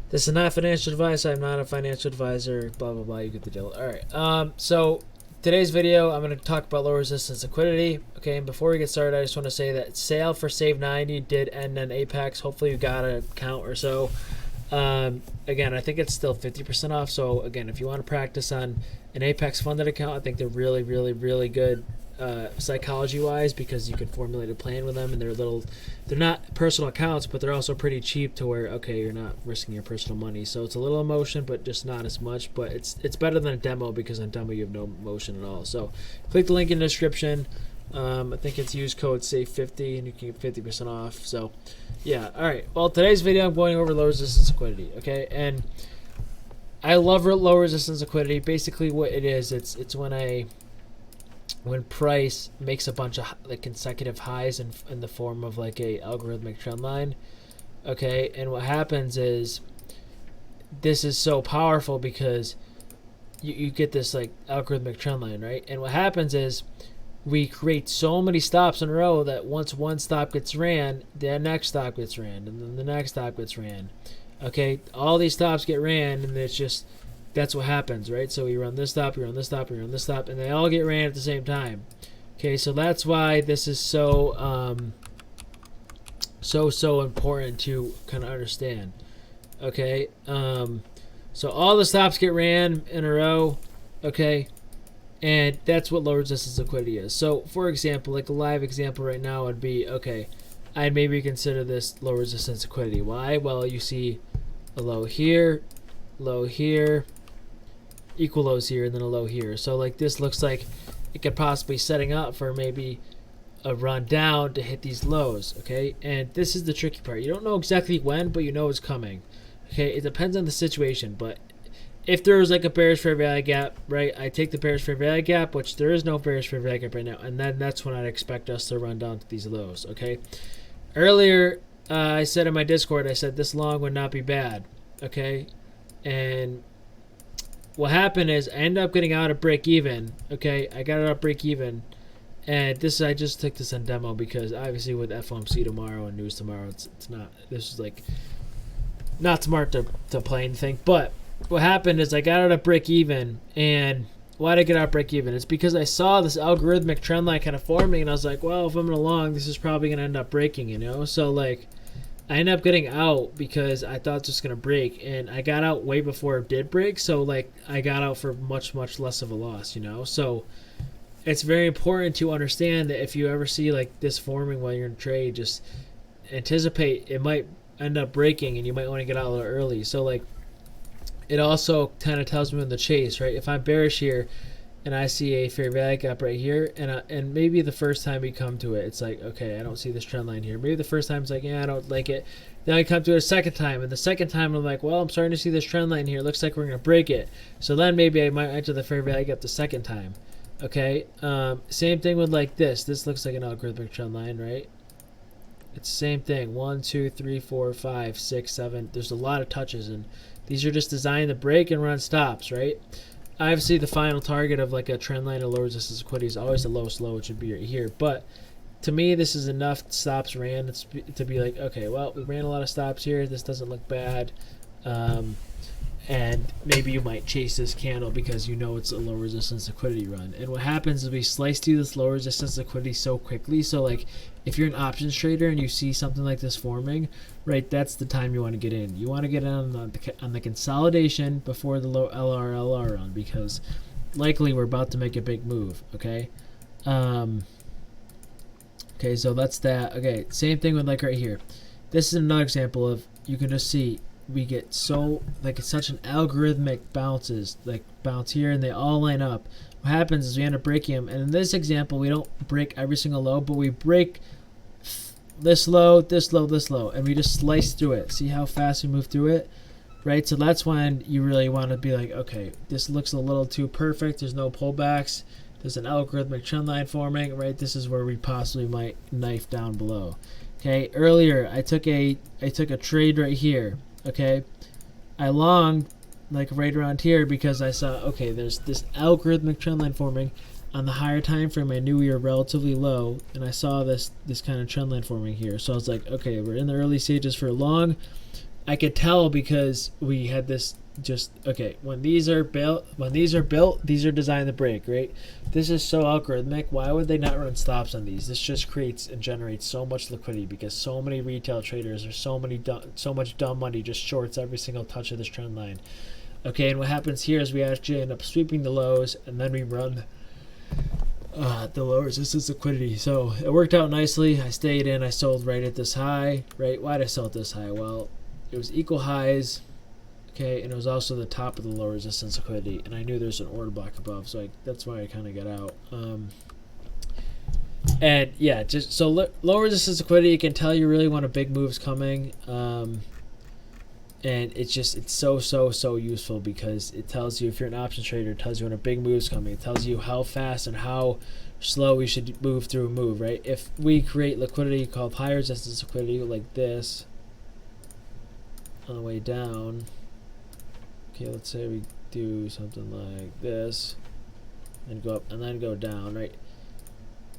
This is not financial advice. I'm not a financial advisor. Blah, blah, blah. You get the deal. All right. So today's video, I'm going to talk about low resistance liquidity. Okay. And before we get started, I just want to say that sale for Save 90 did end on Apex. Hopefully you got a count or so. Again, I think it's still 50% off. So again, if you want to practice on an Apex funded account, I think they're really, really, really good psychology wise, because you can formulate a plan with them, and they're not personal accounts, but they're also pretty cheap to where, okay, you're not risking your personal money. So it's a little emotion, but just not as much. But it's better than a demo, because on demo you have no emotion at all. So click the link in the description. I think it's use code SAVE50 and you can get 50% off. So yeah, all right. Well, today's video I'm going over low resistance liquidity. Okay, and I love low resistance liquidity. Basically, what it is, it's when price makes a bunch of like consecutive highs in the form of like a algorithmic trend line. Okay, and what happens is this is so powerful because you get this like algorithmic trend line, right? And what happens is we create so many stops in a row that once one stop gets ran, the next stop gets ran, and then the next stop gets ran. Okay, all these stops get ran, and it's just, that's what happens, right? So we run this stop, we run this stop, we run this stop, and they all get ran at the same time. Okay, so that's why this is so so important to kind of understand. Okay, so all the stops get ran in a row. Okay, and that's what low resistance liquidity is. So for example, like a live example right now would be, okay, I'd maybe consider this low resistance liquidity. Why? Well, you see a low here, equal lows here, and then a low here. So like this looks like it could possibly setting up for maybe a run down to hit these lows. Okay, and this is the tricky part. You don't know exactly when, but you know it's coming. Okay, it depends on the situation, but if there was like a bearish fair value gap, right, I take the bearish fair value gap, which there is no bearish fair value gap right now, and then that's when I'd expect us to run down to these lows. Okay, earlier I said in my Discord, I said this long would not be bad. Okay, and what happened is I ended up getting out of break even. Okay, I got out of break even, and this, I just took this on demo because obviously with FOMC tomorrow and news tomorrow, it's not, this is like not smart to play anything. But what happened is I got out of break even, and why did I get out of break even? It's because I saw this algorithmic trend line kind of forming, and I was like, well, if I'm going long, this is probably going to end up breaking, you know? So like I ended up getting out because I thought it was just going to break, and I got out way before it did break. So like I got out for much less of a loss, you know? So it's very important to understand that if you ever see like this forming while you're in trade, just anticipate it might end up breaking, and you might want to get out a little early. So like it also kind of tells me in the chase, right? If I'm bearish here and I see a fair value gap right here, and maybe the first time we come to it, it's like, okay, I don't see this trend line here. Maybe the first time it's like, yeah, I don't like it. Then I come to it a second time, and the second time I'm like, well, I'm starting to see this trend line here. Looks like we're going to break it. So then maybe I might enter the fair value gap the second time. Okay, same thing with like this. This looks like an algorithmic trend line, right? It's the same thing. 1, 2, 3, 4, 5, 6, 7. There's a lot of touches, and these are just designed to break and run stops, right? Obviously, the final target of like a trend line of low resistance liquidity is always the lowest low, which should be right here. But to me, this is enough stops ran to be like, okay, well, we ran a lot of stops here. This doesn't look bad. And maybe you might chase this candle because you know it's a low resistance liquidity run. And what happens is we slice through this low resistance liquidity so quickly. So like if you're an options trader and you see something like this forming, right, that's the time you want to get in. You want to get in on the consolidation before the low LRLR run, because likely we're about to make a big move. Okay. Okay, so that's that. Okay, same thing with like right here. This is another example of, you can just see we get so like it's such an algorithmic bounces, like bounce here and they all line up. What happens is we end up breaking them, and in this example we don't break every single low, but we break this low, this low, this low, and we just slice through it. See how fast we move through it, right? So that's when you really want to be like, okay, this looks a little too perfect, there's no pullbacks, there's an algorithmic trend line forming, right? This is where we possibly might knife down below. Okay, earlier I took a trade right here. Okay, I longed like right around here because I saw, okay, there's this algorithmic trend line forming on the higher time frame. I knew we were relatively low, and I saw this kind of trend line forming here. So I was like, okay, we're in the early stages for long. I could tell because we had this just okay. When these are built, these are designed to break, right? This is so algorithmic. Why would they not run stops on these? This just creates and generates so much liquidity because so many retail traders or so much dumb money just shorts every single touch of this trend line. Okay, and what happens here is we actually end up sweeping the lows and then we run the low resistance liquidity. So it worked out nicely. I stayed in. I sold right at this high. Right? Why did I sell at this high? Well, it was equal highs. Okay, and it was also the top of the low resistance liquidity, and I knew there's an order block above, so that's why I kind of got out. And yeah, just so low resistance liquidity, it can tell you really when a big move's coming, and it's so useful because it tells you if you're an options trader, it tells you when a big move's coming. It tells you how fast and how slow we should move through a move, right? If we create liquidity called high resistance liquidity like this on the way down. Okay, let's say we do something like this and go up and then go down, right?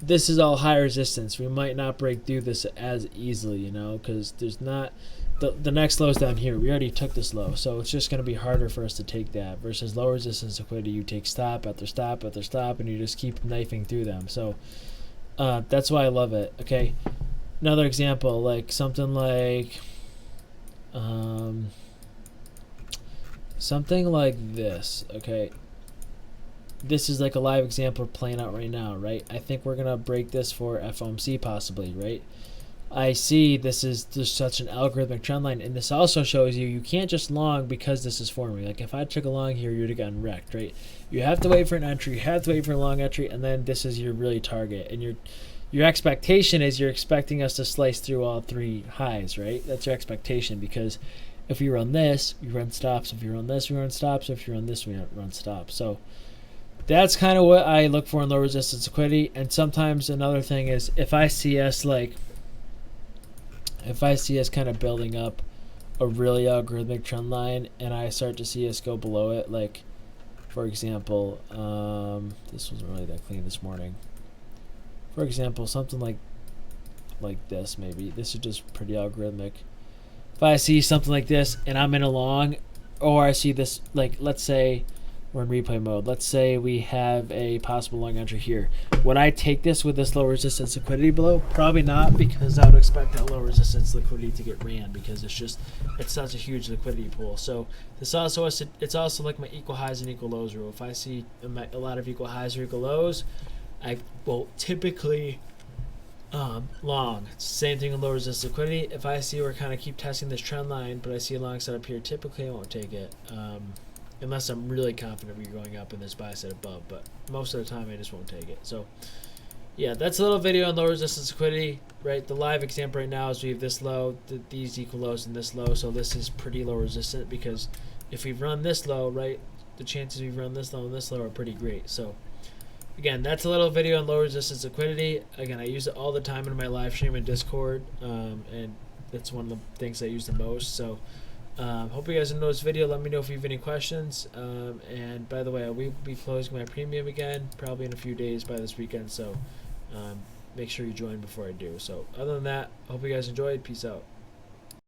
This is all high resistance. We might not break through this as easily, you know, because there's not the next low's down here. We already took this low, so it's just going to be harder for us to take that versus low resistance liquidity. You take stop after stop after stop and you just keep knifing through them. So that's why I love it. Okay, another example, like something like this. Okay, this is like a live example playing out right now, right? I think we're gonna break this for FOMC possibly, right? I see this is just such an algorithmic trend line, and this also shows you can't just long because this is forming. Like if I took a long here, you'd have gotten wrecked, right? You have to wait for an entry, you have to wait for a long entry, and then this is your really target, and your expectation is you're expecting us to slice through all three highs, right? That's your expectation, because if you run this, you run stops. If you run this, we run stops. If you run this, we run stops. So that's kind of what I look for in low resistance liquidity. And sometimes another thing is if I see us kind of building up a really algorithmic trend line and I start to see us go below it, like for example, this wasn't really that clean this morning. For example, something like this maybe. This is just pretty algorithmic. If I see something like this and I'm in a long, or I see this, like let's say we're in replay mode. Let's say we have a possible long entry here. Would I take this with this low resistance liquidity below? Probably not, because I would expect that low resistance liquidity to get ran because it's such a huge liquidity pool. So it's also like my equal highs and equal lows rule. If I see a lot of equal highs or equal lows, I will typically long. Same thing with low resistance liquidity. If I see we're kind of keep testing this trend line, but I see a long set up here, typically I won't take it. Unless I'm really confident we're going up in this buy set above, but most of the time I just won't take it. So yeah, that's a little video on low resistance liquidity, right? The live example right now is we have this low, these equal lows and this low, so this is pretty low resistant because if we run this low, right, the chances we run this low and this low are pretty great. So again, that's a little video on low resistance liquidity. Again, I use it all the time in my live stream in Discord, and that's one of the things I use the most. So hope you guys enjoyed this video. Let me know if you have any questions. And by the way, I will be closing my premium again, probably in a few days by this weekend. So make sure you join before I do. So other than that, hope you guys enjoyed. Peace out.